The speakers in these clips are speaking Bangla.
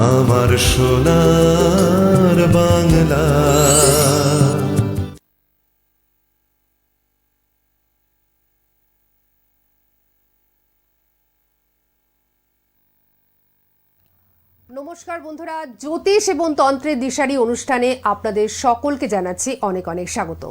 আমার সোনার বাংলা। নমস্কার বন্ধুরা, জ্যোতিষ এবং তন্ত্রের দিশারি অনুষ্ঠানে আপনাদের সকলকে জানাচ্ছি অনেক অনেক স্বাগত।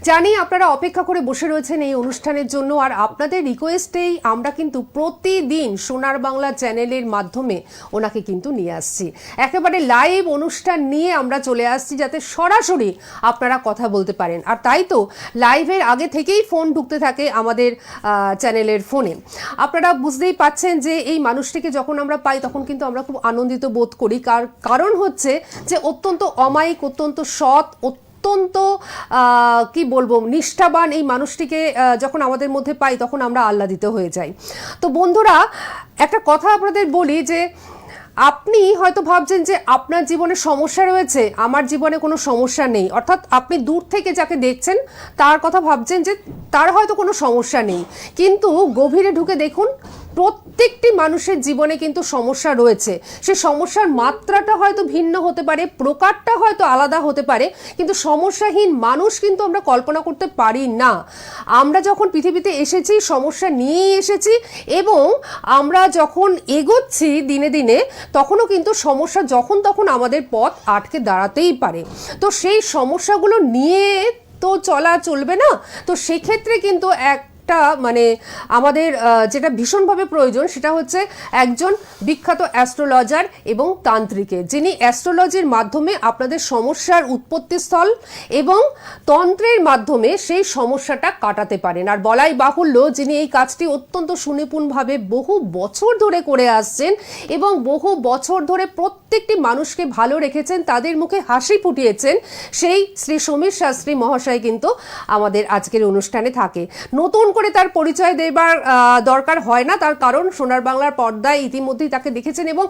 জানি আপনারা অপেক্ষা করে বসে রয়েছেন এই অনুষ্ঠানের জন্য, আর আপনাদের রিকোয়েস্টেই আমরা কিন্তু প্রতিদিন সোনার বাংলা চ্যানেলের মাধ্যমে ওনাকে কিন্তু নিয়ে আসছি। একেবারে লাইভ অনুষ্ঠান নিয়ে আমরা চলে আসছি যাতে সরাসরি আপনারা কথা বলতে পারেন। আর তাই তো লাইভের আগে থেকেই ফোন ঢুকতে থাকে আমাদের চ্যানেলের ফোনে। আপনারা বুঝতেই পাচ্ছেন যে এই মানুষটিকে যখন আমরা পাই তখন কিন্তু আমরা খুব আনন্দিত বোধ করি। কারণ হচ্ছে যে অত্যন্ত অমায়িক, অত্যন্ত সৎ, অত্যন্ত কি বলবো নিষ্ঠাবান এই মানুষটিকে যখন আমাদের মধ্যে পাই তখন আমরা আহ্লাদিত হয়ে যাই। তো বন্ধুরা, একটা কথা আপনাদের বলি যে আপনি হয়তো ভাবছেন যে আপনার জীবনে সমস্যা রয়েছে, আমার জীবনে কোনো সমস্যা নেই। অর্থাৎ আপনি দূর থেকে যাকে দেখছেন তার কথা ভাবছেন যে তার হয়তো কোনো সমস্যা নেই, কিন্তু গভীরে ঢুকে দেখুন প্রত্যেকটি মানুষের জীবনে কিন্তু সমস্যা রয়েছে। সে সমস্যার মাত্রাটা হয়তো ভিন্ন হতে পারে, প্রকারটা হয়তো আলাদা হতে পারে, কিন্তু সমস্যাহীন মানুষ কিন্তু আমরা কল্পনা করতে পারি না। আমরা যখন পৃথিবীতে এসেছি সমস্যা নিয়েই এসেছি, এবং আমরা যখন এগোচ্ছি দিনে দিনে তখনও কিন্তু সমস্যা যখন তখন আমাদের পথ আটকে দাঁড়াতেই পারে। তো সেই সমস্যাগুলো নিয়ে তো চলা চলবে না। তো সেক্ষেত্রে কিন্তু মানে আমাদের যেটা ভীষণভাবে প্রয়োজন সেটা হচ্ছে একজন বিখ্যাত অ্যাস্ট্রোলজার এবং তান্ত্রিকের, যিনি অ্যাস্ট্রোলজির মাধ্যমে আপনাদের সমস্যার উৎপত্তিস্থল এবং তন্ত্রের মাধ্যমে সেই সমস্যাটা কাটাতে পারেন। আর বলাই বাহুল্য যিনি এই কাজটি অত্যন্ত সুনিপুণভাবে বহু বছর ধরে করে আসছেন এবং বহু বছর ধরে প্রত্যেকটি মানুষকে ভালো রেখেছেন, তাদের মুখে হাসি ফুটিয়েছেন, সেই শ্রী সমীর শাস্ত্রী মহাশয় কিন্তু আমাদের আজকের অনুষ্ঠানে থাকে। নতুন করে তার পরিচয় দেবার দরকার হয় না, তার কারণ সোনার বাংলার পর্দায় ইতিমধ্যেই তাকে দেখেছেন এবং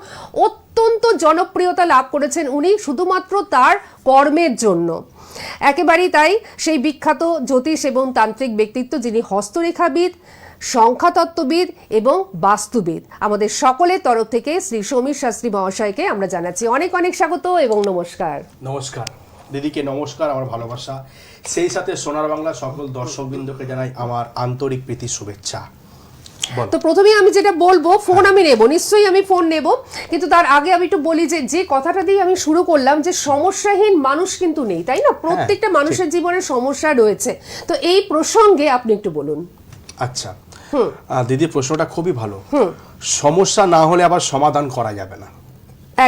অত্যন্ত জনপ্রিয়তা লাভ করেছেন উনি শুধুমাত্র তার কর্মের জন্য। একেবারেই তাই, সেই বিখ্যাত জ্যোতিষ এবং তান্ত্রিক ব্যক্তিত্ব যিনি হস্তরেখাবিদ, সংখ্যাতত্ত্ববিদ এবং বাস্তুবিদ। আমাদের সকলের তরফ থেকে শ্রী সমীর শাস্ত্রী মহাশয়কে আমরা জানাচ্ছি অনেক অনেক স্বাগত এবং নমস্কার। নমস্কার দিদিকে, নমস্কার, আমার ভালোবাসা। সেই সাথে সোনার বাংলা সকল দর্শকবৃন্দকে জানাই আমার আন্তরিক প্রীতি শুভেচ্ছা। তো প্রথমেই আমি যেটা বলবো, ফোন আমি নেব, নিশ্চয়ই আমি ফোন নেব, কিন্তু তার আগে আমি একটু বলি যে কথাটা দিয়ে আমি শুরু করলাম যে সমস্যাহীন মানুষ কিন্তু নেই, তাই না? প্রত্যেকটা মানুষের জীবনে সমস্যা রয়েছে। তো এই প্রসঙ্গে আপনি একটু বলুন। আচ্ছা দিদি, প্রশ্নটা খুবই ভালো। সমস্যা না হলে আবার সমাধান করা যাবে না।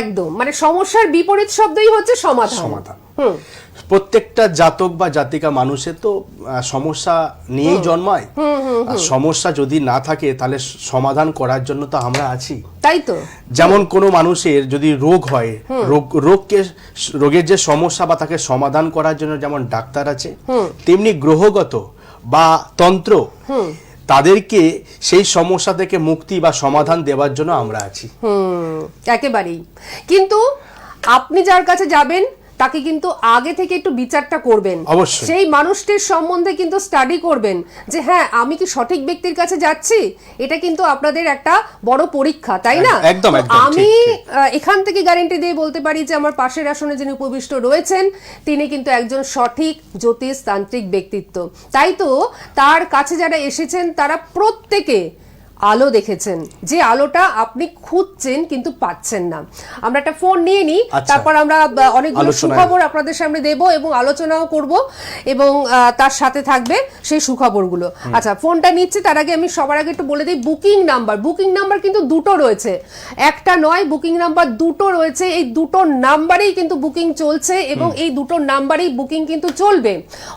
একদম, মানে সমস্যার বিপরীত শব্দই হচ্ছে সমাধান। প্রত্যেকটা জাতক বা জাতিকা মানুষের তো সমস্যা নিয়েই জন্মায়। আর সমস্যা যদি না থাকে তাহলে সমাধান করার জন্য তো আমরা আছি, তাই তো? যেমন কোনো মানুষের যদি রোগ হয়, রোগের যে সমস্যা বা তাকে সমাধান করার জন্য যেমন ডাক্তার আছে, তেমনি গ্রহগত বা তন্ত্র তাদেরকে সেই সমস্যা থেকে মুক্তি বা সমাধান দেওয়ার জন্য আমরা আছি। একেবারেই। কিন্তু আপনি যার কাছে যাবেন তাকে কিন্তু আগে থেকে একটু বিচারটা করবেন, অবশ্যই সেই মানুষটির সম্বন্ধে কিন্তু স্টাডি করবেন যে হ্যাঁ আমি কি সঠিক ব্যক্তির কাছে যাচ্ছি। এটা কিন্তু আপনাদের একটা বড় পরীক্ষা, তাই না? একদম। আমি এখান থেকে গ্যারান্টি দিয়ে বলতে পারি যে আমার পাশের আসনে যিনি উপবিষ্ট রয়েছেন তিনি কিন্তু একজন সঠিক জ্যোতিষ তান্ত্রিক ব্যক্তিত্ব। তাই তো তার কাছে যারা এসেছেন তারা প্রত্যেকে আলো দেখেছেন, যে আলোটা আপনি খুঁজছেন কিন্তু পাচ্ছেন না। আমরা একটা ফোন নিয়ে নিই, তারপর আমরা অনেকগুলো সুখবর আপনাদের সামনে দেব এবং আলোচনাও করব এবং তার সাথে থাকবে সেই সুখবরগুলো। আচ্ছা, ফোনটা নিচ্ছে তার আগে আমি সবার আগে একটু বলে দিই বুকিং নাম্বার কিন্তু দুটো রয়েছে, একটা নয়, বুকিং নাম্বার দুটো রয়েছে। এই দুটো নাম্বারেই কিন্তু বুকিং চলছে এবং এই দুটো নাম্বারেই বুকিং কিন্তু চলবে,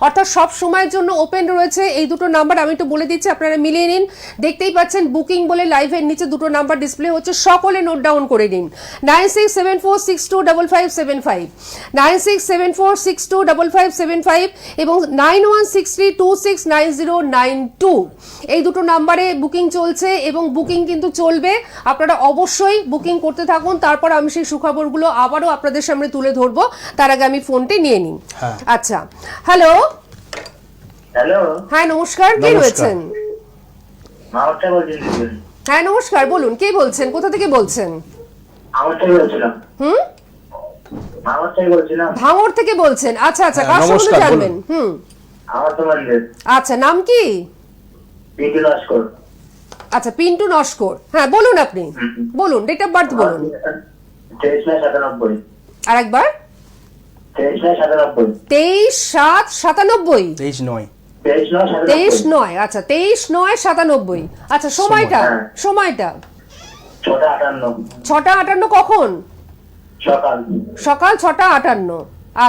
অর্থাৎ সব সময়ের জন্য ওপেন রয়েছে এই দুটো নাম্বার। আমি একটু বলে দিচ্ছি, আপনারা মিলিয়ে নিন। দেখতেই পাচ্ছেন বুকিং বলে লাইভের নিচে দুটো নাম্বার ডিসপ্লে হচ্ছে, সকলে নোট ডাউন করে নিন। 9674625575, 9674625575 এবং 9163269092, এই দুটো নাম্বারে বুকিং চলছে এবং বুকিং কিন্তু চলবে। আপনারা অবশ্যই বুকিং করতে থাকুন, তারপর আমি সেই সুখবরগুলো আবারও আপনাদের সামনে তুলে ধরবো। তার আগে আমি ফোনটি নিয়ে নিই। আচ্ছা, হ্যালো। হ্যাঁ নমস্কার, কে রয়েছেন? হ্যাঁ নমস্কার, বলুন কে বলছেন, কোথা থেকে বলছেন? আমার থেকে বলছিলাম। হুম, আমার থেকে বলছিলাম। ভাঙড় থেকে বলছেন? আচ্ছা আচ্ছা, হ্যাঁ, কার সম্বন্ধে নমস্কার, জানবেন? বলুন। আমার তো মন্দির আচ্ছা, নাম কি? পিন্টু লস্কর। আচ্ছা, পিন্টু নস্কর। হ্যাঁ, বলুন আপনি, বলুন, ডেট অফ বার্থ বলুন। 23/9/97। আরেকবার। 23/9/97। 23/7/97। 23/9। 23/9/97। 23/9, আচ্ছা 23/9/97। আচ্ছা, সময়টা? হ্যাঁ। সময়টা 6:58 6:58 কখন? সকাল। সকাল 6:58।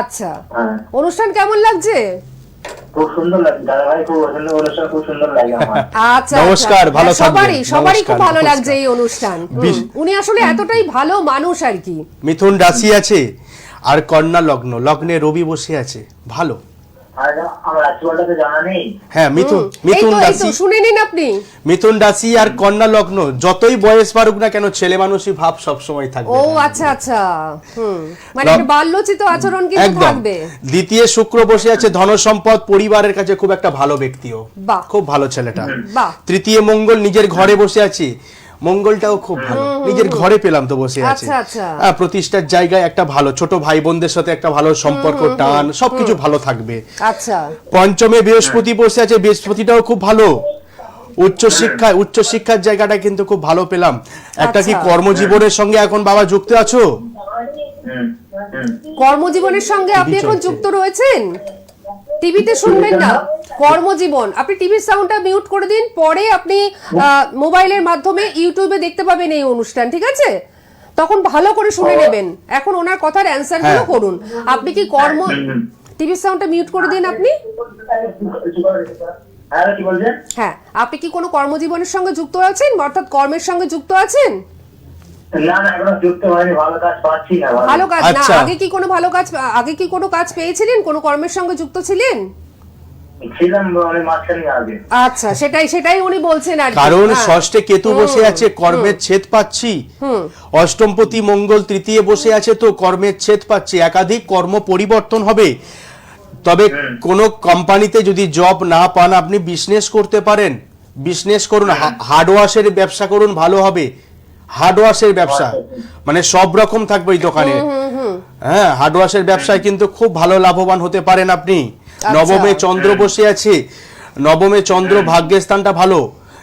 আচ্ছা, হ্যাঁ, অনুষ্ঠান কেমন লাগছে? খুব সুন্দর লাগে দাদা ভাই, খুব সুন্দর অনুষ্ঠান, খুব সুন্দর লাগে আমার। আচ্ছা, নমস্কার, আচ্ছা। ভালো হ্যাঁ, সবারই থাকবেন। সবারই খুব নমস্কার, ভালো নমস্কার। লাগছে এই অনুষ্ঠান। উনি আসলে এতটাই ভালো মানুষ আর কি। মিথুন রাশি আছে আর কন্যা লগ্ন, লগ্নে রবি বসে আছে, ভালো। আর আমার রাশিফলটা তো জানা নেই। হ্যাঁ, মিথুন এই মিথুন তো রাশি, শুনে নিন আপনি। মিথুন রাশি আর কন্যা লগ্ন, যতই বয়স পারুক না কেন ছেলে মানুষই ভাব সব সময় থাকবে। ও আচ্ছা আচ্ছা, মানে লগ- একটা বাল্যচিত আচরণ কিন্তু একদম। থাকবে। দ্বিতীয় শুক্র বসে আছে, ধন সম্পদ, পরিবারের কাছে খুব একটা ভালো ব্যক্তিও, বাহ। খুব ভালো ছেলেটা। বাহ। তৃতীয় মঙ্গল নিজের ঘরে বসে আছে, মঙ্গলটাও খুব ভালো, নিজের ঘরে পেলাম তো বসে আছে। আচ্ছা, আচ্ছা। হ্যাঁ, প্রতিষ্ঠার জায়গায় একটা ভালো, ছোট ভাই বোনদের সাথে একটা ভালো সম্পর্ক, টান সবকিছু ভালো থাকবে। আচ্ছা, পঞ্চমে বৃহস্পতি বসে আছে, বৃহস্পতিটাও খুব ভালো। উচ্চশিক্ষার জায়গাটা কিন্তু খুব ভালো পেলাম। একটা কি আচ্ছা। কর্মজীবনের সঙ্গে এখন বাবা যুক্ত আছো? হুম, হুম। কর্মজীবনের সঙ্গে আপনি এখন চলছে। যুক্ত রয়েছেন? টিভিতে শুনবেন না, কর্মজীবন। আপনি টিভির সাউন্ডটা মিউট করে দিন, পরে আপনি মোবাইলের মাধ্যমে ইউটিউবে দেখতে পাবেন এই অনুষ্ঠান, ঠিক আছে? তখন ভালো করে শুনে নেবেন। এখন ওনার কথার অ্যান্সার গুলো হ্যাঁ। করুন। আপনি কি টিভির সাউন্ডটা মিউট করে দিন আপনি। হ্যাঁ, কি বলছেন? হ্যাঁ, আপনি কি কোনো কর্মজীবনের সঙ্গে যুক্ত আছেন, অর্থাৎ কর্মের সঙ্গে যুক্ত আছেন? না না, এখনো যুক্ত হয়নি, ভালো কাজ পাচ্ছি না। ভালো কাজ না, আচ্ছা। আগে কি কোনো কাজ পেয়েছিলেন, কোনো কর্মের সঙ্গে যুক্ত ছিলেন? ছিলাম অনেক মাঝখানে আগে। আচ্ছা, সেটাই উনি বলছেন আর কি। কারণ হ্যাঁ। ষষ্ঠে কেতু বসে আছে, কর্মের ছেদ পাচ্ছি। অষ্টমপতি মঙ্গল তৃতীয় বসে আছে, তো কর্মের ছেদ পাচ্ছি, একাধিক কর্ম পরিবর্তন হবে। তবে কোন কোম্পানিতে যদি জব না পান, আপনি বিজনেস করতে পারেন, বিজনেস করুন, হার্ডওয়াশের ব্যবসা করুন, ভালো হবে। হার্ডওয়াশের ব্যবসা মানে সব রকম থাকবে এই দোকানে। হ্যাঁ, হার্ডওয়াশের ব্যবসায় কিন্তু খুব ভালো লাভবান হতে পারেন আপনি। নবমে চন্দ্র বসে আছে, নবমে চন্দ্র ভাগ্যের স্থানটা ভালো,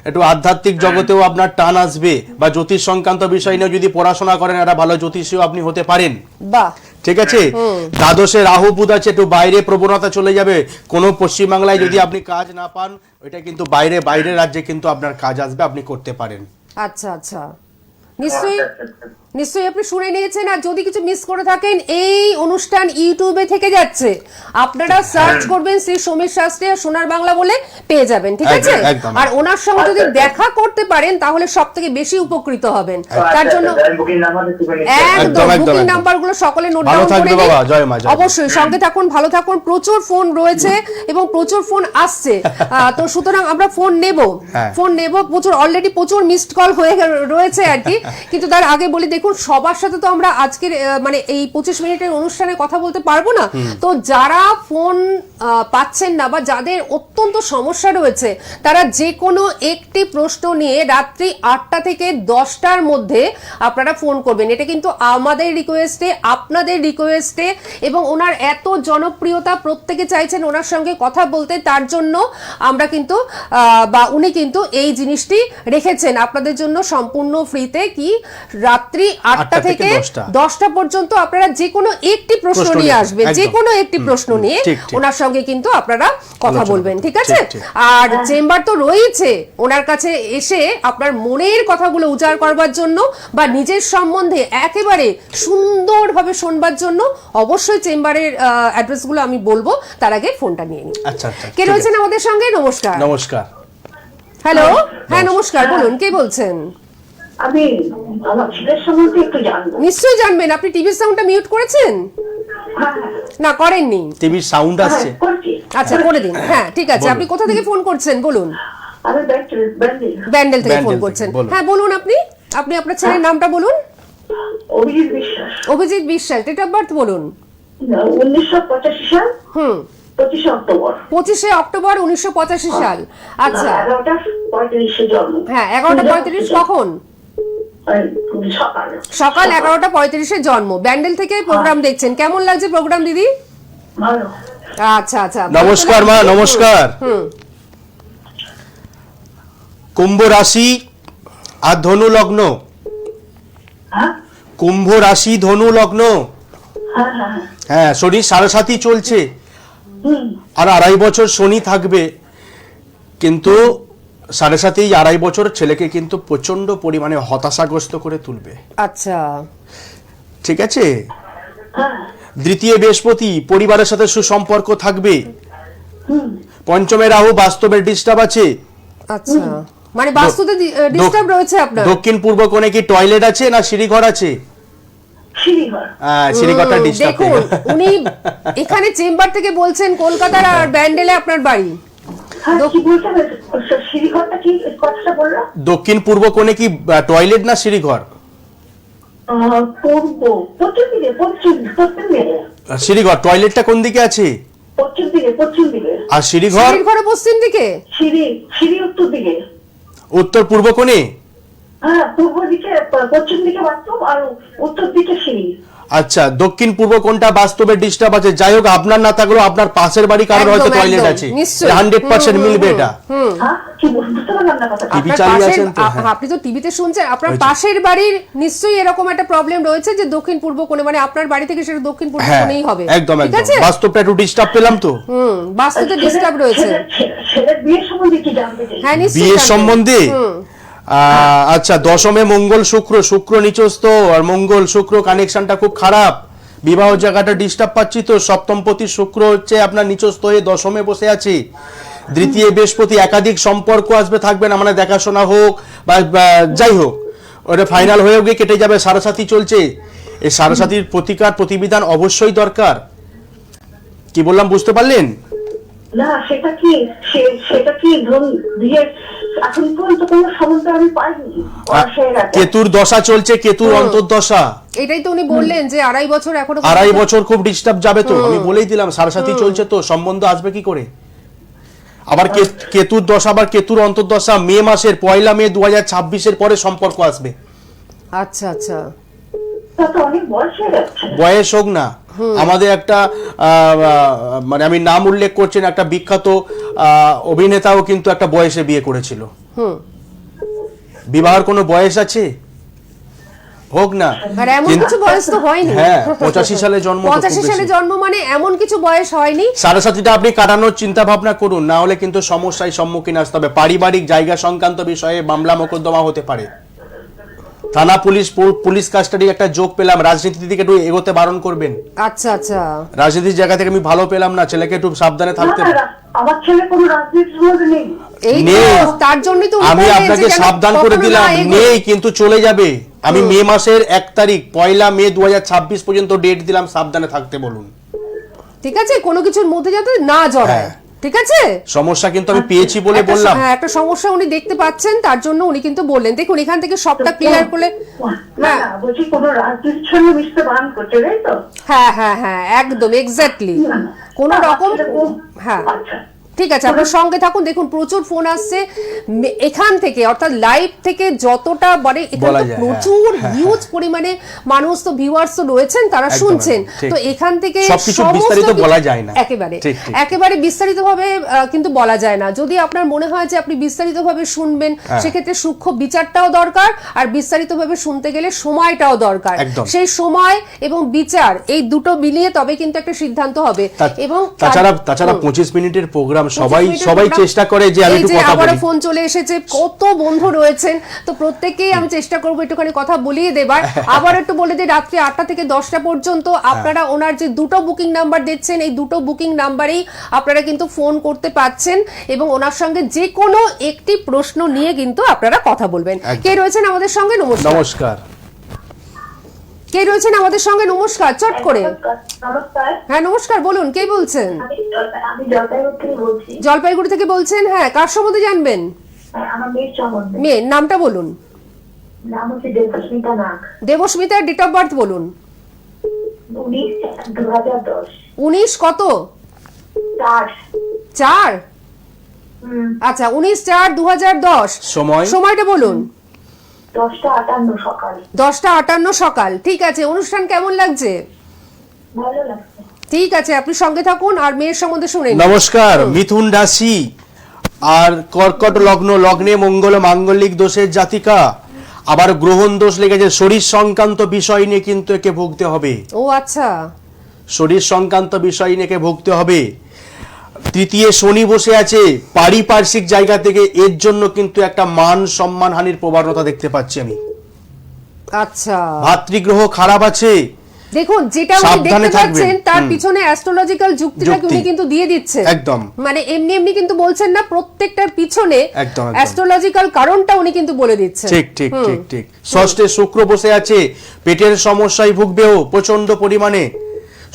একটু আধ্যাত্মিক জগতেও আপনার টান আসবে, বা জ্যোতিষ সংক্রান্ত বিষয় নিয়ে যদি পড়াশোনা করেন, একটা ভালো জ্যোতিষীও আপনি হতে পারেন। বাহ। ঠিক আছে। দ্বাদশে রাহু বুধ আছে, একটু বাইরে প্রবণতা চলে যাবে। কোনো পশ্চিমবাংলায় যদি আপনি কাজ না পান, ওইটা কিন্তু বাইরে রাজ্যে কিন্তু আপনার কাজ আসবে, আপনি করতে পারেন। আচ্ছা আচ্ছা, নিশ্চয়ই আপনি শুনে নিয়েছেন। আর যদি কিছু মিস করে থাকেন, এই অনুষ্ঠান ইউটিউবে থেকে যাচ্ছে, আপনারা সার্চ করবেন শ্রী সমীর শাস্ত্রী আর সোনার বাংলা বলে পেয়ে যাবেন, ঠিক আছে? একদম, একদম। আর ওনার সঙ্গে যদি দেখা করতে পারেন, তাহলে সব থেকে বেশি উপকৃত হবেন। তার জন্য বুকিং নাম্বার একদম একদম, বুকিং একদম। নাম্বারগুলো সকলে নোট ভালো ডাউন থাকবে করে নিন। বাবা, জয় মা, জয় মা। অবশ্যই সঙ্গে থাকুন, ভালো থাকুন। প্রচুর ফোন রয়েছে এবং প্রচুর ফোন আসছে, তো সুতরাং আমরা ফোন নেব, হ্যাঁ। প্রচুর অলরেডি প্রচুর মিসড কল হয়ে রয়েছে আর কি। কিন্তু তার আগে বলি, দেখুন, সবার সাথে তো আমরা আজকের মানে এই 25 মিনিটের অনুষ্ঠানে কথা বলতে পারবো না। তো যারা ফোন পাচ্ছেন না বা যাদের অত্যন্ত সমস্যা রয়েছে, তারা যে কোনো একটি প্রশ্ন নিয়ে রাত্রি 8টা থেকে 10টার মধ্যে আপনারা ফোন করবেন। এটা কিন্তু আমাদের রিকোয়েস্টে, আপনাদের রিকোয়েস্টে, এবং ওনার এত জনপ্রিয়তা, প্রত্যেকে চাইছেন ওনার সঙ্গে কথা বলতে, তার জন্য আমরা কিন্তু বা উনি কিন্তু এই জিনিসটি রেখেছেন আপনাদের জন্য সম্পূর্ণ ফ্রিতে। কি, রাত্রি 8টা থেকে 10টা পর্যন্ত আপনারা যে কোনো একটি প্রশ্ন নিয়ে আসবেন, যে কোনো একটি প্রশ্ন নিয়ে ওনার সঙ্গে কিন্তু আপনারা কথা বলবেন, ঠিক আছে? আর চেম্বার তো রয়েছে, ওনার কাছে এসে আপনার মনের কথাগুলো উজাড় করবার জন্য বা নিজের সম্বন্ধে একেবারে সুন্দরভাবে শোনবার জন্য অবশ্যই চেম্বারের অ্যাড্রেসগুলো আমি বলবো, তার আগে ফোনটা নিয়ে নিই। আচ্ছা আচ্ছা, কে রয়েছেন আমাদের সঙ্গে? নমস্কার। নমস্কার। হ্যালো, হ্যাঁ নমস্কার, বলুন, কে বলছেন? আমি আমার ছেলের সম্বন্ধে একটু জানবো। নিশ্চয়ই জানবেন। আপনি টিভির সাউন্ডটা মিউট করেছেন? না, করেননি। টিভির সাউন্ড আসছে। করছি। আচ্ছা, করে দিন। হ্যাঁ, ঠিক আছে। আপনি কোথা থেকে ফোন করছেন বলুন? আমি ব্যান্ডেল ব্যান্ডেল থেকে ফোন ব্যান্ডেল থেকে, করছেন। বলুন। হ্যাঁ, বলুন। আপনি আপনার ছেলের নামটা বলুন। অভিজিৎ বিশ্বাস। অভিজিৎ বিশ্বাস। ডেট অফ বার্থ বলুন। 1985 সাল, 25 অক্টোবর। 25শে অক্টোবর 1985 সাল। আচ্ছা, 11:35 জন্ম। হ্যাঁ, 11:35 কখন? সকাল সকাল 11:35 জন্ম, ব্যান্ডেল থেকে প্রোগ্রাম দেখছেন, কেমন লাগছে প্রোগ্রাম দিদি? ভালো। আচ্ছা আচ্ছা, নমস্কার মা, নমস্কার। হুম, কুম্ভ রাশি আর ধনু লগ্ন, হ্যাঁ কুম্ভ রাশি ধনু লগ্ন। হ্যাঁ হ্যাঁ হ্যাঁ, শনি 7.5 চলছে, আর 2.5 বছর শনি থাকবে, কিন্তু 7.5 2.5 বছর ছেলেকে কিন্তু প্রচন্ড পরিমাণে হতাশাগ্রস্ত করে তুলবে। আচ্ছা ঠিক আছে? হ্যাঁ দ্বিতীয় বৃহস্পতি, পরিবারের সাথে সুসম্পর্ক থাকবে। পঞ্চমে রাহু, বাস্তবের ডিস্টার্ব আছে। আচ্ছা, মানে বাস্তুতে ডিস্টার্ব রয়েছে আপনার। দক্ষিণ পূর্ব কোণে কি টয়লেট আছে না সিঁড়িঘর আছে? সিঁড়িঘর। সিঁড়িঘরটা ডিস্টার্ব। দেখুন, উনি এখানে চেম্বার থেকে বলছেন কলকাতার, আর ব্যান্ডেলে আপনার বাড়ি। হ্যাঁ কি বলতে হবে? সিঁড়িঘরটা কি কথাটা বললাম? দক্ষিণ পূর্ব কোণে কি টয়লেট না সিঁড়িঘর? পূর্ব, পশ্চিম দিকে, পশ্চিম দিকে। সিঁড়িঘর। টয়লেটটা কোন দিকে আছে? পশ্চিম দিকে। আর সিঁড়িঘর? ঘরে পশ্চিম দিকে। সিঁড়ি উত্তর দিকে। উত্তর পূর্ব কোণে। হ্যাঁ, পূর্ব দিকে, পশ্চিম দিকে বাথরুম আর উত্তর দিকে সিঁড়ি। আচ্ছা, দক্ষিণ পূর্ব কোণটা বাস্তবের ডিস্টার্ব আছে। যাই হোক, আপনার না থাকলেও আপনার পাশের বাড়ি কারোর হয়তো একদম, টয়লেট একদম, আছে, নিশ্চয়ই। 100% মিলবে এটা। হ্যাঁ কি বুঝতে পারলাম না কথা। টিভি আপনার চালিয়ে পাশের- আছেন তো? হ্যাঁ। আপনি তো টিভিতে শুনছেন, আপনার ওই যে। পাশের বাড়ির নিশ্চয়ই এরকম একটা প্রবলেম রয়েছে যে দক্ষিণ পূর্ব কোণে, মানে আপনার বাড়ি থেকে সেটা দক্ষিণ পূর্ব হ্যাঁ, কোণেই হবে। একদম ঠিক একদম। আছে? বাস্তবটা একটু ডিস্টার্ব পেলাম তো। বাস্তুতে ডিস্টার্ব রয়েছে। ছেলের বিয়ের সম্বন্ধে কি জানতে চাই? হ্যাঁ নিশ্চয়ই বিয়ের জানবেন। সম্বন্ধে? আচ্ছা, দশমে মঙ্গল শুক্র নিচস্থ, আর মঙ্গল শুক্র কানেকশনটা খুব খারাপ। বিবাহ জায়গাটা ডিস্টার্ব পাচ্ছি তো। সপ্তমপতি শুক্র হচ্ছে আপনার নিচস্থ হয়ে দশমে বসে আছে। দ্বিতীয় বৃহস্পতি, একাধিক সম্পর্ক আসবে, থাকবে না, মানে দেখাশোনা হোক বা যাই হোক, ওটা ফাইনাল হয়েও গিয়ে কেটে যাবে। 7.5 চলছে। এই 7.5 প্রতিকার প্রতিবিধান অবশ্যই দরকার। কি বললাম বুঝতে পারলেন? না সেটা কি ধরুন দিয়ে এখন পর্যন্ত কোনো সম্বন্ধ আমি পাইনি। কেতুর দশা চলছে, কেতুর অন্তর্দশা। এটাই তো উনি বললেন যে 2.5 বছর এখনো 2.5 বছর খুব ডিস্টার্ব যাবে তো। আমি বলেই দিলাম 7.5 চলছে তো, সম্বন্ধ আসবে কি করে? আবার কেতুর দশা, আবার কেতুর অন্তর্দশা মে মাসের 1 মে 2026 পরে সম্পর্ক আসবে। আচ্ছা আচ্ছা, তো অনেক বয়স হয়ে যাচ্ছে। বয়স হোক না, আমাদের একটা মানে আমি নাম উল্লেখ করছি না, একটা বিখ্যাত অভিনেতাও কিন্তু একটা বয়সে বিয়ে করেছিল। বিবাহের কোনো বয়স আছে? হোক না। আর এমন কিছু বয়স তো হয়নি। হ্যাঁ, 85 সালে জন্ম তো খুব 85 সালে বেশি। জন্ম, মানে এমন কিছু বয়স হয়নি। 7.5টা আপনি কাটানোর চিন্তা ভাবনা করুন, না হলে কিন্তু সমস্যায় সম্মুখীন আসতে হবে। পারিবারিক জায়গা সংক্রান্ত বিষয়ে মামলা মোকদ্দমা হতে পারে। থানা পুলিশ কাস্টাডি একটা যোগ পেলাম। রাজনীতি থেকে একটু এগোতে বারণ করবেন। আচ্ছা আচ্ছা, রাজনীতির জায়গা থেকে আমি ভালো পেলাম না, ছেলেকে একটু সাবধানে থাকতে। আমার ছেলে কোনো রাজনীতির মধ্যে নেই। এই নেই। তো তার জন্যই তো উনি আমি বললেন আপনাকে যে যেন সাবধান করে কখনো দিলাম, না এগোয়। নেই কিন্তু চলে যাবে। আমি মে মাসের 1 তারিখ 1 মে 2026 পর্যন্ত ডেট দিলাম, সাবধানে থাকতে বলুন। ঠিক আছে, কোনো কিছুর মধ্যে যাতে না জড়ায়। হ্যাঁ। ঠিক আছে? সমস্যা কিন্তু আমি পেয়েছি বলে বললাম। হ্যাঁ, একটা সমস্যা উনি দেখতে পাচ্ছেন, তার জন্য উনি কিন্তু বললেন। দেখুন, এখান থেকে সবটা ক্লিয়ার করলে। না না, বলছি কোনো রাজনীতির সঙ্গে মিশতে বারণ করছে, তাই তো? হ্যাঁ হ্যাঁ হ্যাঁ, একদম এক্স্যাক্টলি। কোন রকম। হ্যাঁ আচ্ছা ঠিক আছে, আপনার সঙ্গে থাকুন। দেখুন, প্রচুর ফোন আসছে এখান থেকে, অর্থাৎ লাইভ থেকে যতটা মানে এখানে বলা তো যায়, প্রচুর হ্যাঁ, হিউজ পরিমাণে মানুষ তো ভিউয়ার্স তো রয়েছেন, তারা একদম, শুনছেন। ঠিক। তো এখান থেকে সবকিছু সমস্ত বিস্তারিত কিছু- বলা যায় না। একেবারে ঠিক, ঠিক। একেবারে বিস্তারিতভাবে কিন্তু বলা যায় না। যদি আপনার মনে হয় যে আপনি বিস্তারিতভাবে শুনবেন, সেক্ষেত্রে সূক্ষ্ম বিচারটাও দরকার, আর বিস্তারিতভাবে শুনতে গেলে সময়টাও দরকার। একদম। সেই সময় এবং বিচার, এই দুটো মিলিয়ে তবে কিন্তু একটা সিদ্ধান্ত হবে। এবং তাছাড়া 25 মিনিটের প্রোগ্রাম, 25 সবাই মিনিটের চেষ্টা করে যে আমি এই একটু যে কথা আবারও বলি। ফোন চলে এসেছে, কত বন্ধু রয়েছেন, তো প্রত্যেককেই আমি চেষ্টা করবো একটুখানি কথা বলিয়ে দেবার। আবার একটু বলে দিই, রাত্রি 8টা থেকে 10টা পর্যন্ত আপনারা ওনার যে দুটো বুকিং নাম্বার দিচ্ছেন, এই দুটো বুকিং নাম্বারেই আপনারা কিন্তু ফোন করতে পাচ্ছেন, এবং ওনার সঙ্গে যে কোনো একটি প্রশ্ন নিয়ে কিন্তু আপনারা কথা বলবেন। একদম। কে রয়েছেন আমাদের সঙ্গে? নমস্কার। নমস্কার। কে রয়েছেন আমাদের সঙ্গে? নমস্কার, চট করে। নমস্কার, হ্যাঁ নমস্কার, বলুন কে বলছেন? আমি জলপাইগুড়ি থেকে বলছি। জলপাইগুড়ি থেকে বলছেন? হ্যাঁ, কার সম্বন্ধে জানবেন? আমার মেয়ের সম্বন্ধে। মেয়ের নামটা বলুন। নাম হচ্ছে দেবস্মিতা নাগ। দেবস্মিতার ডেট অফ বার্থ বলুন। 19/2010। 19 কত? 4। 4। আচ্ছা, 19/4/2010। সময়? সময়টা বলুন। 10:58 সকাল। 10:58 সকাল, ঠিক আছে। অনুষ্ঠান কেমন লাগছে? ভালো লাগছে। ঠিক আছে, আপনি সঙ্গে থাকুন আর মেয়ের সম্বন্ধে শুনে নিন। নমস্কার, মিথুন রাশি আর কর্কট লগ্ন, লগ্নে মঙ্গল মাঙ্গলিক দোষের জাতিকা, আবার গ্রহণ দোষ লেগেছে, শরীর সংক্রান্ত বিষয় নিয়ে কিন্তু একে ভুগতে হবে। ও আচ্ছা, শরীর সংক্রান্ত বিষয় নিয়ে একে ভুগতে হবে। তৃতীয় শনি বসে আছে, পারিপার্শ্বিক জায়গা থেকে এর জন্য কিন্তু একটা মান সম্মান হানির প্রবণতা দেখতে পাচ্ছি আমি। আচ্ছা, ভাতৃগ্রহ খারাপ আছে, দেখুন যেটা উনি সাবধানে দেখতে থাকবেন। পাচ্ছেন তার পিছনে অ্যাস্ট্রোলজিক্যাল যুক্তিটাকে উনি কিন্তু দিয়ে দিচ্ছে একদম। মানে এমনি এমনি কিন্তু বলছেন না, প্রত্যেকটার পিছনে একদম। অ্যাস্ট্রোলজিক্যাল কারণটা উনি কিন্তু বলে দিচ্ছেন। ঠিক ঠিক ঠিক ঠিক। ষষ্ঠে শুক্র বসে আছে, পেটের সমস্যায় ভুগবেও প্রচন্ড পরিমাণে।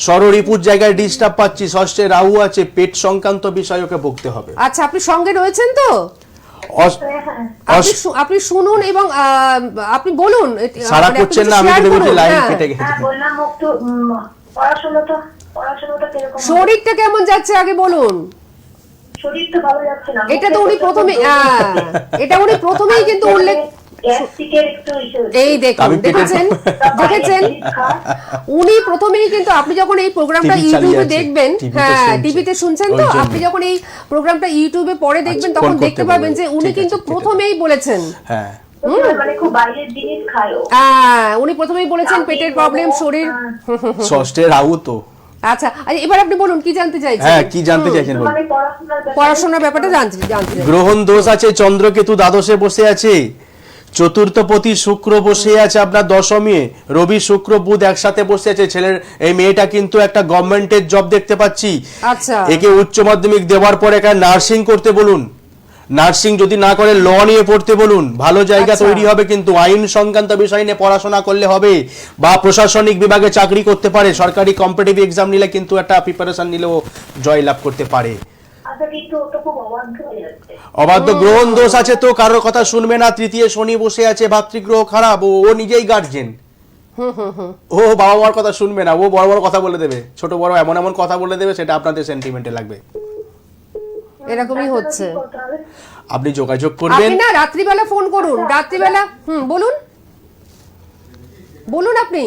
ষড়রিপুর জায়গায় ডিস্টার্ব পাচ্ছি, ষষ্ঠে রাহু আছে, পেট সংক্রান্ত বিষয় ওকে ভুগতে হবে। আচ্ছা, আপনি সঙ্গে রয়েছেন তো? আপনি শুনুন এবং আপনি বলুন। সারা করছেন না, আমি ভেবেছি লাইন হ্যাঁ। কেটে গেছে। বললাম একটু পড়াশোনাটা কিরকম? শরীরটা কেমন যাচ্ছে আগে বলুন। শরীর তো ভালো যাচ্ছে না। এটা তো উনি প্রথমে এটা উনি প্রথমেই কিন্তু উল্লেখ, গ্যাস্ট্রিকের একটু ইস্যু। এই দেখুন, আমি পেটের- দেখেছেন উনি প্রথমেই কিন্তু, আপনি যখন এই প্রোগ্রামটা TV চালিয়ে ইউটিউবে আছে, দেখবেন, TV তে হ্যাঁ শুনছে। টিভিতে শুনছেন তো, ওই জন্য। আপনি যখন এই প্রোগ্রামটা ইউটিউবে পরে দেখবেন আচ্ছা, তখন ফোন করতে দেখতে পাবেন বলবেন। যে উনি ঠিক আছে, কিন্তু ঠিক আছে। প্রথমেই বলেছেন, হ্যাঁ, মানে খুব বাইরের জিনিস খায় ও। উনি প্রথমেই বলেছেন পেটের প্রবলেম, শরীর। ষষ্ঠে রাহু তো। আচ্ছা, এবার আপনি বলুন কি জানতে চাইছেন? হ্যাঁ, কি জানতে চাইছেন বলুন। মানে পড়াশোনার ব্যাপারটা জানতে চাই। গ্রহণ দোষ আছে, চন্দ্রকেতু দ্বাদশে বসে আছে, চতুর্থপতি শুক্র বসে আছে আপনার দশমে, রবি শুক্র বুধ একসাথে বসে আছে। ছেলের এই মেয়েটা কিন্তু একটা গভর্নমেন্টের জব দেখতে পাচ্ছি। আচ্ছা, একে উচ্চ মাধ্যমিক দেওয়ার পরে একটা নার্সিং করতে বলুন, নার্সিং যদি না করে ল নিয়ে পড়তে বলুন, ভালো জায়গা আচ্ছা। তৈরি হবে। কিন্তু আইন সংক্রান্ত বিষয় নিয়ে পড়াশোনা করলে হবে, বা প্রশাসনিক বিভাগে চাকরি করতে পারে, সরকারি কম্পিটিটিভ এক্সাম নিলে কিন্তু একটা প্রিপারেশন নিলেও জয় লাভ করতে পারে। আচ্ছা, কিন্তু ও তো খুব অবাধ্য হয়ে যাচ্ছে। অবাধ্য, গ্রহণ দোষ আছে তো, কারোর কথা শুনবে না। তৃতীয় শনি বসে আছে, ভাতৃগ্রহ খারাপ, ও নিজেই গার্জেন, ও বাবা মার কথা শুনবে না, ও বড় বড় কথা বলে দেবে, ছোট বড় এমন এমন কথা বলে দেবে, সেটা আপনাদের সেন্টিমেন্টে লাগবে। এরকমই হচ্ছে। কি করতে হবে? আপনি যোগাযোগ করবেন। আপনি না রাত্রিবেলা ফোন করুন, রাত্রিবেলা। বলুন বলুন, আপনি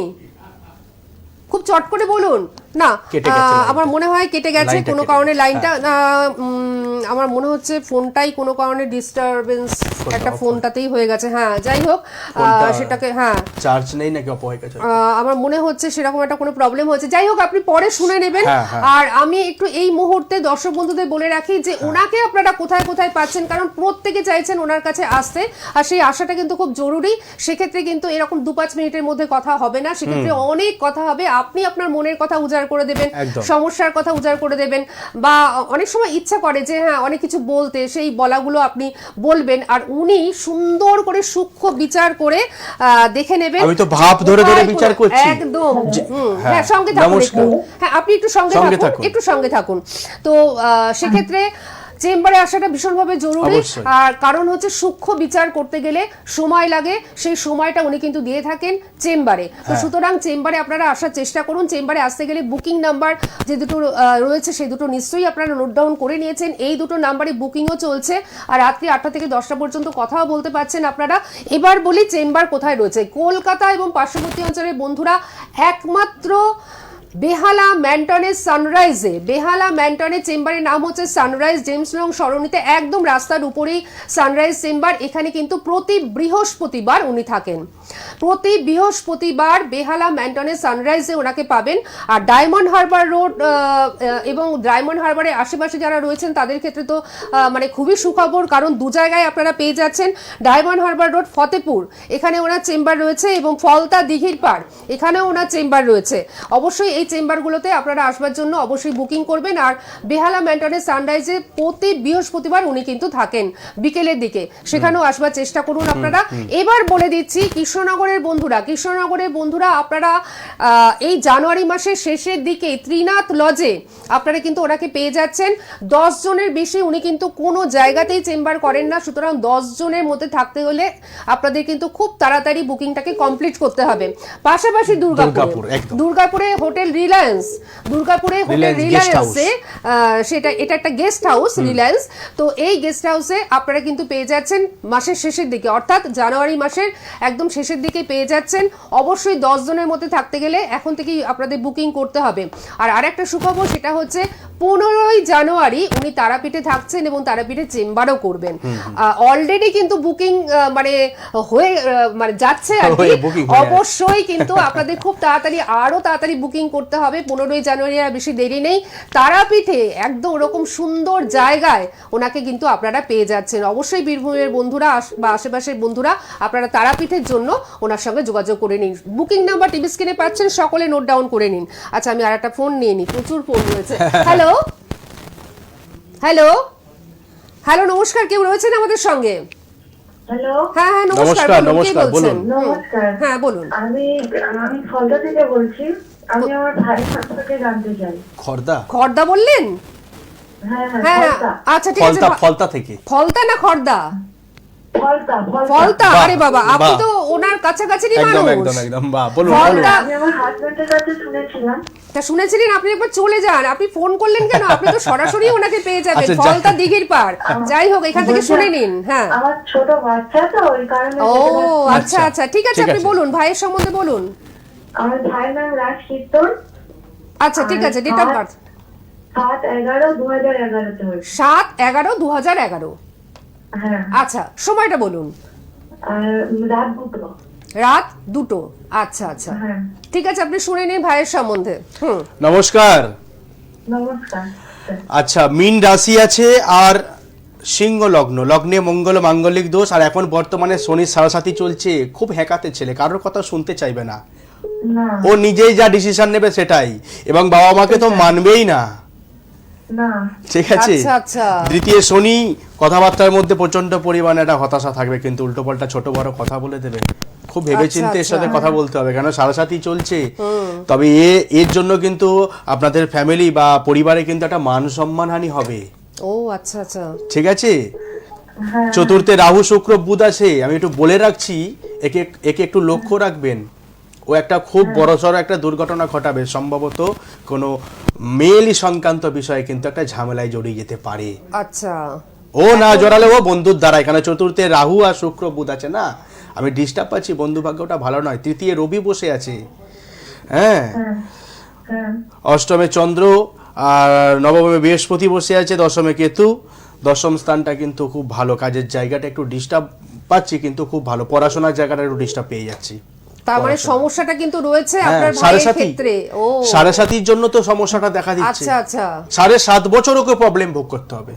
খুব চট করে বলুন না। কেটে গেছে লাইনটা। আমার মনে হয় কেটে গেছে লাইনটা কোনো কেটে কারণে গেছে, লাইনটা। আমার মনে হচ্ছে ফোনটাই কোনো কারণে ডিস্টারবেন্স একটা ফোনটাতেই হয়ে গেছে। হ্যাঁ, যাই হোক, সেটাকে হ্যাঁ চার্জ নেই নাকি অপয় কাছে? আমার মনে হচ্ছে সেরকম একটা কোনো প্রবলেম হচ্ছে। যাই হোক, আপনি পরে শুনে নেবেন। হ্যাঁ, হ্যাঁ। আর আমি একটু এই মুহূর্তে দর্শক বন্ধুদের বলে রাখি যে ওনাকে আপনারা কোথায় কোথায় পাচ্ছেন, কারণ প্রত্যেকে চাইছেন ওনার কাছে আসতে, আর সেই আশাটা কিন্তু খুব জরুরি। সেক্ষেত্রে কিন্তু এরকম 2-5 মিনিটের মধ্যে কথা হবে না, সেক্ষেত্রে অনেক কথা হবে। আপনি আপনার মনের কথা উজাড় করে দেবেন, একদম। সমস্যার কথা উজাড় করে দেবেন, বা অনেক সময় ইচ্ছা করে যে হ্যাঁ অনেক কিছু বলতে, সেই বলাগুলো আপনি বলবেন, আর উনি সুন্দর করে সূক্ষ্ম বিচার করে দেখে নেবেন। আমি তো ভাব ধরে ধরে কোথায় বিচার কোথায়- করছি। একদম। হ্যাঁ, হ্যাঁ, সঙ্গে থাকুন নমস্কার। একটু। হ্যাঁ, আপনি একটু সঙ্গে সঙ্গে থাকুন, থাকুন। একটু সঙ্গে থাকুন। তো সেক্ষেত্রে চেম্বারে আসাটা ভীষণভাবে জরুরি। অবশ্যই। আর কারণ হচ্ছে সূক্ষ্ম বিচার করতে গেলে সময় লাগে, সেই সময়টা উনি কিন্তু দিয়ে থাকেন চেম্বারে। তো সুতরাং চেম্বারে আপনারা আসার চেষ্টা করুন। চেম্বারে আসতে গেলে বুকিং নাম্বার যে দুটো রয়েছে সেই দুটো নিশ্চয়ই আপনারা নোট ডাউন করে নিয়েছেন। এই দুটো নাম্বারে বুকিংও চলছে, আর রাত্রি 8টা থেকে 10টা পর্যন্ত কথাও বলতে পারছেন আপনারা। এবার বলি চেম্বার কোথায় রয়েছে। কলকাতা এবং পার্শ্ববর্তী অঞ্চলের বন্ধুরা একমাত্র বেহালা ম্যান্টনের সানরাইজে, বেহালা ম্যান্টনের চেম্বারের নাম হচ্ছে সানরাইজ জেমস লং সরণিতে, একদম রাস্তার উপরেই সানরাইজ চেম্বার। এখানে কিন্তু প্রতি বৃহস্পতিবার উনি থাকেন, প্রতি বৃহস্পতিবার বেহালা ম্যান্টনের সানরাইজে ওনাকে পাবেন। আর ডায়মন্ড হারবার রোড এবং ডায়মন্ড হারবারের আশেপাশে যারা রয়েছেন তাদের ক্ষেত্রে তো মানে খুবই সুখবর, কারণ দু জায়গায় আপনারা পেয়ে যাচ্ছেন। ডায়মন্ড হারবার রোড ফতেপুর, এখানে ওনার চেম্বার রয়েছে, এবং ফলতা দিঘির পাড়, এখানেও ওনার চেম্বার রয়েছে। অবশ্যই এই চেম্বারগুলোতে আপনারা আসবার জন্য অবশ্যই বুকিং করবেন। আর বেহালা ম্যান্টনের সানরাইজে প্রতি বৃহস্পতিবার উনি কিন্তু থাকেন বিকেলের দিকে, সেখানেও আসবার চেষ্টা করুন আপনারা। এবার বলে দিচ্ছি কৃষ্ণনগরের বন্ধুরা আপনারা এই জানুয়ারি মাসের শেষের দিকে ত্রিনাথ লজে আপনারা কিন্তু ওনাকে পেয়ে যাচ্ছেন। 10 জনের বেশি উনি কিন্তু কোনো জায়গাতেই চেম্বার করেন না, সুতরাং 10 জনের মধ্যে থাকতে হলে আপনাদের কিন্তু খুব তাড়াতাড়ি বুকিংটাকে কমপ্লিট করতে হবে। পাশাপাশি দুর্গাপুর, একদম। দুর্গাপুরে হোটেল রিলায়েন্স, দুর্গাপুরে হোটেল Reliance Guest রিলায়েন্সে, সেটা এটা একটা গেস্ট হাউস রিলায়েন্স। তো এই গেস্ট হাউসে আপনারা কিন্তু পেয়ে যাচ্ছেন মাসের শেষের দিকে, অর্থাৎ জানুয়ারি মাসের একদম শেষের দিকে পেয়ে যাচ্ছেন। অবশ্যই 10 জনের মধ্যে থাকতে গেলে এখন থেকেই আপনাদের বুকিং করতে হবে। আর আরেকটা সুখবর, সেটা হচ্ছে 15ই জানুয়ারি উনি তারাপীঠে থাকছেন এবং তারাপীঠে চেম্বারও করবেন। অলরেডি কিন্তু বুকিং মানে হয়ে মানে যাচ্ছে আর কি। booking হয়ে অবশ্যই কিন্তু আপনাদের খুব তাড়াতাড়ি, আরো তাড়াতাড়ি বুকিং করতে হবে। 15ই জানুয়ারি আর বেশি দেরি নেই। তারাপীঠে একদম ওরকম সুন্দর জায়গায় ওনাকে কিন্তু আপনারা পেয়ে যাচ্ছেন। অবশ্যই বীরভূমের বন্ধুরা বা আশেপাশের বন্ধুরা আপনারা তারাপীঠের জন্য ওনার সঙ্গে যোগাযোগ করে নিন। বুকিং নাম্বার টিভি স্ক্রিনে পাচ্ছেন, সকলে নোট ডাউন করে নিন। আচ্ছা, আমি আর একটা ফোন নিয়ে নিই, প্রচুর ফোন রয়েছে। হ্যালো হ্যালো হ্যালো, নমস্কার, কেউ রয়েছেন আমাদের সঙ্গে? হ্যালো, হ্যাঁ হ্যাঁ, নমস্কার, নমস্কার, বলুন, কে নমস্কার, বলছেন? বলুন। নমস্কার। হ্যাঁ বলুন। আমি ফলতা থেকে বলছি। আমি আমার ভাইয়ের সম্পর্কে জানতে চাই। খর্দা, খর্দা বললেন? হ্যাঁ হ্যাঁ, হ্যাঁ ফলতা আচ্ছা ঠিক আছে। ফলতা থেকে। ফলতা না খর্দা? ফলতা ফলতা। বাহ, আরে বাবা, আপনি বাহ। তো ওনার কাছাকাছিরই একদম মানুষ। একদম একদম, বাহ, বলুন ফলতা। বলুন। আমি আমার হাজবেন্ডের কাছে শুনেছিলাম। তা শুনেছিলেন, আপনি একবার চলে যান। আপনি ফোন করলেন কেন? আপনি তো সরাসরি ওনাকে পেয়ে যাবেন। আচ্ছা, ফলতা দিঘির পার। যাই হোক, এখান থেকে শুনে নিন। হ্যাঁ। আমার ছোট বাচ্চা তো, ওই কারণে ও যেতে পারছি না। আচ্ছা আচ্ছা, ঠিক আছে, ঠিক আপনি আছে। বলুন, ভাইয়ের সম্বন্ধে বলুন। আমার ভাইয়ের নাম রাজ কীর্তন। আচ্ছা ঠিক আছে, ডেট অফ বার্থ 7/11/2011 হয়েছে। 7/11/2011। হ্যাঁ, আচ্ছা, সময়টা বলুন। আর রাত 2টো। রাত 2টো। আচ্ছা আচ্ছা, হ্যাঁ, ঠিক আছে, আপনি শুনে নিন ভাইয়ের সম্বন্ধে। নমস্কার। নমস্কার। আচ্ছা, মীন রাশি আছে আর সিংহ লগ্ন, লগ্নে মঙ্গল মাঙ্গলিক দোষ, আর এখন বর্তমানে শনির সাড়ে চলছে। খুব হ্যাকাতে ছেলে, কারোর কথা শুনতে চাইবে না। না ও নিজেই যা ডিসিশন নেবে সেটাই, এবং বাবা মাকে তো মানবেই না। না, ঠিক আছে। আচ্ছা আচ্ছা, দ্বিতীয় শনি, কথাবার্তার মধ্যে প্রচন্ড পরিমাণে একটা হতাশা থাকবে, কিন্তু উল্টো পাল্টা ছোট বড় কথা বলে দেবে। খুব ভেবেচিন্তে এর সাথে কথা বলতে হবে, কেন সাড়ে চলছে। তবে এর জন্য কিন্তু আপনাদের ফ্যামিলি বা পরিবারে কিন্তু একটা মান সম্মানহানি হবে। ও আচ্ছা আচ্ছা, ঠিক আছে। হ্যাঁ, চতুর্থে রাহু শুক্র বুধ আছে, আমি একটু বলে রাখছি, একে একটু লক্ষ্য রাখবেন। ও একটা খুব বড়সড় একটা দুর্ঘটনা ঘটাবে, সম্ভবত কোনো মেয়েলি সংক্রান্ত বিষয়ে কিন্তু একটা ঝামেলায় জড়িয়ে যেতে পারে। আচ্ছা। ও না জড়ালে ও বন্ধুর দ্বারা, এখানে চতুর্থে রাহু আর শুক্র বুধ আছে না, আমি ডিস্টার্ব পাচ্ছি, বন্ধু ভাগ্যটা ভালো নয়। তৃতীয় রবি বসে আছে, হ্যাঁ। হ্যাঁ, অষ্টমে চন্দ্র আর নবমে বৃহস্পতি বসে আছে, দশমে কেতু। দশম স্থানটা কিন্তু খুব ভালো, কাজের জায়গাটা একটু ডিস্টার্ব পাচ্ছি, কিন্তু খুব ভালো। পড়াশোনার জায়গাটা একটু ডিস্টার্ব পেয়ে যাচ্ছি। তার মানে সমস্যাটা কিন্তু রয়েছে হ্যাঁ, আপনার সাড়ে ভাইয়ের সাতি। ক্ষেত্রে। ও সাড়ে সাতির জন্য তো সমস্যাটা দেখা দিচ্ছে। আচ্ছা আচ্ছা, 7.5 বছর ওকে প্রবলেম ভোগ করতে হবে,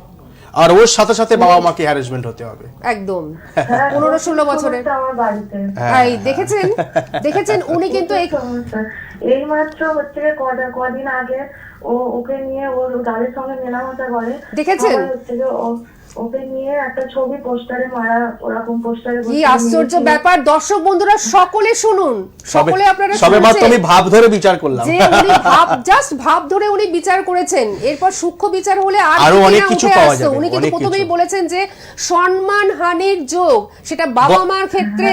আর ওর সাথে সাথে বাবা মাকে হ্যারাসমেন্ট হতে হবে। একদম। হ্যাঁ, 15-16 বছরের। সমস্যা আমার বাড়িতে। এই দেখেছেন দেখেছেন, উনি কিন্তু এই সমস্যা। এই মাত্র হচ্ছে কদিন আগে ওকে নিয়ে ওর গাড়ির সঙ্গে মেলামেশা করে। দেখেছেন? সবাই হচ্ছে যে ওকে নিয়ে একটা ছবি পোস্টারে মারা, ওরকম পোস্টারে কি আশ্চর্য ব্যাপার। দর্শক বন্ধুরা সকলে শুনুন, সকলে আপনারা সবে মাত্র শুনছেন আমি ভাব ধরে বিচার করলাম। যে উনি ভাব ধরে উনি বিচার করেছেন। এরপর সূক্ষ্ম বিচার হলে আরো কি অনেক না কিছু উঠে পাওয়া আসতো। যাবে, উনি কিন্তু অনেক প্রথমেই কিছু। বলেছেন যে সম্মানহানির যোগ সেটা বাবা মার ক্ষেত্রে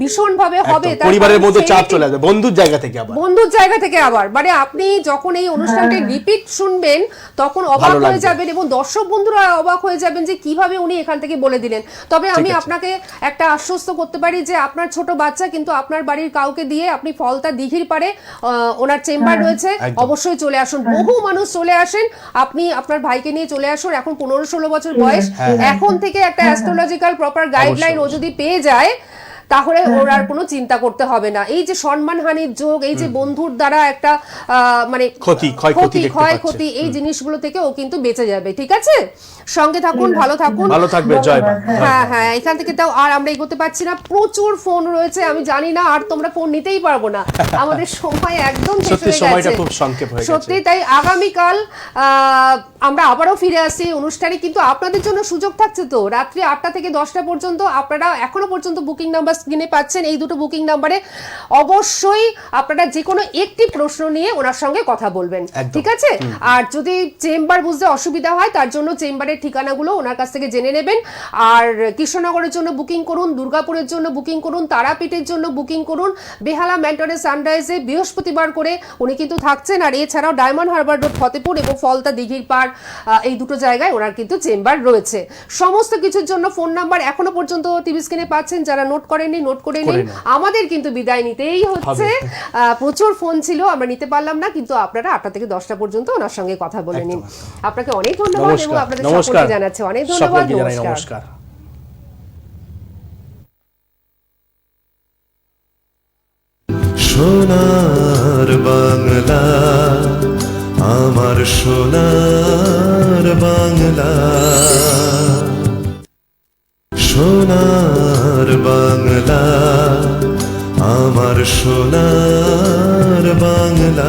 ভীষণ ভাবে হবে। একদম, তার পরিবারের কারণ মধ্যে চাপ সেই চলে আসবে, বন্ধুর জায়গা থেকে আবার। বন্ধুর জায়গা থেকে আবার, মানে আপনি যখন এই অনুষ্ঠানটি রিপিট শুনবেন তখন অবাক ভালো হয়ে লাগবে। যাবেন, এবং দর্শক বন্ধুরা অবাক হয়ে যাবেন যে কিভাবে উনি এখান থেকে বলে দিলেন। তবে আমি আছে। আপনাকে একটা আশ্বস্ত করতে পারি যে আপনার ছোট বাচ্চা কিন্তু আপনার বাড়ির কাউকে দিয়ে আপনি ফলতা দিঘির পারে ওনার চেম্বার রয়েছে, একদম। অবশ্যই চলে আসুন। বহু মানুষ চলে আসেন, আপনি আপনার ভাইকে নিয়ে চলে আসুন। এখন 15-16 বছর বয়স, এখন থেকে একটা অ্যাস্ট্রোলজিক্যাল প্রপার গাইডলাইন ও যদি পেয়ে যায় তাহলে ওর আর কোনো চিন্তা করতে হবে না। এই যে সম্মানহানির যোগ, এই যে বন্ধুর দ্বারা একটা মানে ক্ষয়ক্ষতি দেখতে ক্ষয়ক্ষতি, এই জিনিসগুলো থেকে ও কিন্তু বেঁচে যাবে। ঠিক আছে, সঙ্গে থাকুন, ভালো থাকুন। ভালো থাকবে, জয় মা। হ্যাঁ হ্যাঁ, এখান থেকে তাও আর আমরা এগোতে পারছি না, প্রচুর ফোন রয়েছে, আমি জানি না আর তোমরা ফোন নিতেই পারবো না, আমাদের সময় একদম শেষ সত্যি হয়ে সময়টা গেছে। খুব সংক্ষেপ হয়ে গেছে। সত্যি তাই, আগামীকাল আমরা আবারও ফিরে আসছি অনুষ্ঠানে, কিন্তু আপনাদের জন্য সুযোগ থাকছে তো রাত্রি 8টা থেকে 10টা পর্যন্ত। আপনারা এখনো পর্যন্ত বুকিং নাম্বার স্ক্রিনে পাচ্ছেন এই দুটো বুকিং নাম্বারে অবশ্যই আপনারা যে কোনো একটি প্রশ্ন নিয়ে ওনার সঙ্গে কথা বলবেন, একদম। ঠিক আছে? আর যদি চেম্বার বুঝতে অসুবিধা হয় তার জন্য চেম্বারের ঠিকানাগুলো ওনার কাছ থেকে জেনে নেবেন। আর কৃষ্ণনগরের জন্য বুকিং করুন, দুর্গাপুরের জন্য বুকিং করুন, তারাপীঠের জন্য বুকিং করুন, বেহালা ম্যান্টনে সানরাইজে বৃহস্পতিবার করে উনি কিন্তু থাকছেন। আর এছাড়াও ডায়মন্ড হারবার রোড ফতেপুর এবং ফলতা দিঘির পাড় এই দুটো জায়গায় ওনার কিন্তু চেম্বার রয়েছে। সমস্ত কিছুর জন্য ফোন নাম্বার এখনো পর্যন্ত টিভি স্ক্রিনে পাচ্ছেন, যারা নোট করেননি নোট করে নিন। আমাদের কিন্তু বিদায় নিতেই হচ্ছে, প্রচুর ফোন ছিল আমরা নিতে পারলাম না, কিন্তু আপনারা 8টা থেকে 10টা পর্যন্ত ওনার সঙ্গে কথা বলে নিন। আপনাকে অনেক ধন্যবাদ এবং আপনাদের সকলকে জানাচ্ছি অনেক ধন্যবাদ। নমস্কার। সোনার বাংলা, আমার সোনার বাংলা, সোনার বাংলা, আমার সোনার বাংলা।